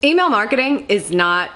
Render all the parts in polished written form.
Email marketing is not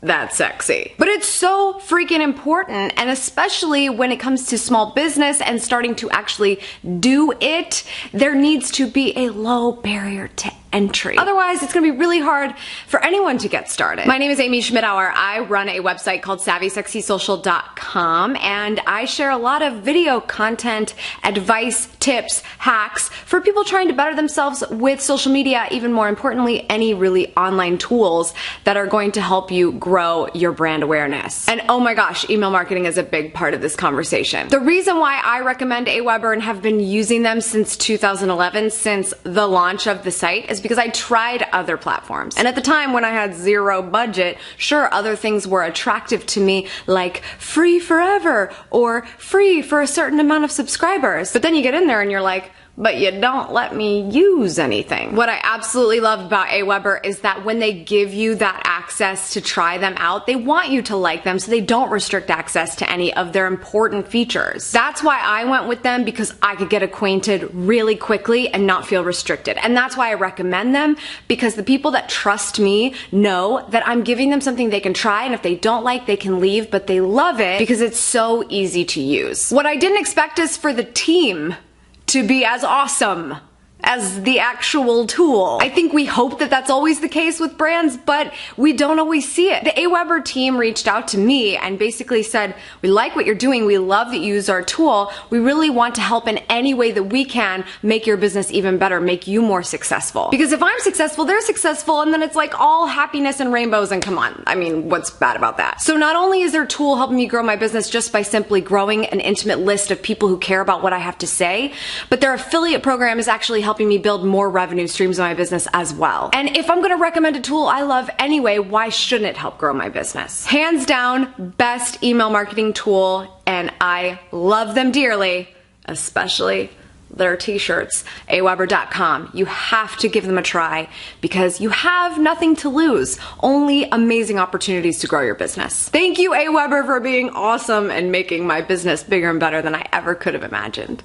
that sexy, but it's so freaking important, and especially when it comes to small business and starting to actually do it, there needs to be a low barrier to entry. Otherwise, it's gonna be really hard for anyone to get started. My name is Amy Schmittauer. I run a website called SavvySexySocial.com, and I share a lot of video content, advice, tips, hacks for people trying to better themselves with social media, even more importantly, any really online tools that are going to help you grow your brand awareness. And oh my gosh, email marketing is a big part of this conversation. The reason why I recommend Aweber and have been using them since 2011, since the launch of the site, is because I tried other platforms. And at the time when I had zero budget, sure, other things were attractive to me, like free forever or free for a certain amount of subscribers. But then you get in there and you're like, but you don't let me use anything. What I absolutely love about Aweber is that when they give you that access to try them out, they want you to like them, so they don't restrict access to any of their important features. That's why I went with them, because I could get acquainted really quickly and not feel restricted. And that's why I recommend them, because the people that trust me know that I'm giving them something they can try, and if they don't like, they can leave, but they love it because it's so easy to use. What I didn't expect is for the team to be as awesome as the actual tool. I think we hope that that's always the case with brands, but we don't always see it. The Aweber team reached out to me and basically said, we like what you're doing, we love that you use our tool, we really want to help in any way that we can make your business even better, make you more successful. Because if I'm successful, they're successful, and then it's like all happiness and rainbows, and come on, I mean, what's bad about that? So not only is their tool helping me grow my business just by simply growing an intimate list of people who care about what I have to say, but their affiliate program is actually helping me build more revenue streams in my business as well. And if I'm gonna recommend a tool I love anyway, why shouldn't it help grow my business? Hands down, best email marketing tool, and I love them dearly, especially their t-shirts, aweber.com. You have to give them a try because you have nothing to lose, only amazing opportunities to grow your business. Thank you, Aweber, for being awesome and making my business bigger and better than I ever could have imagined.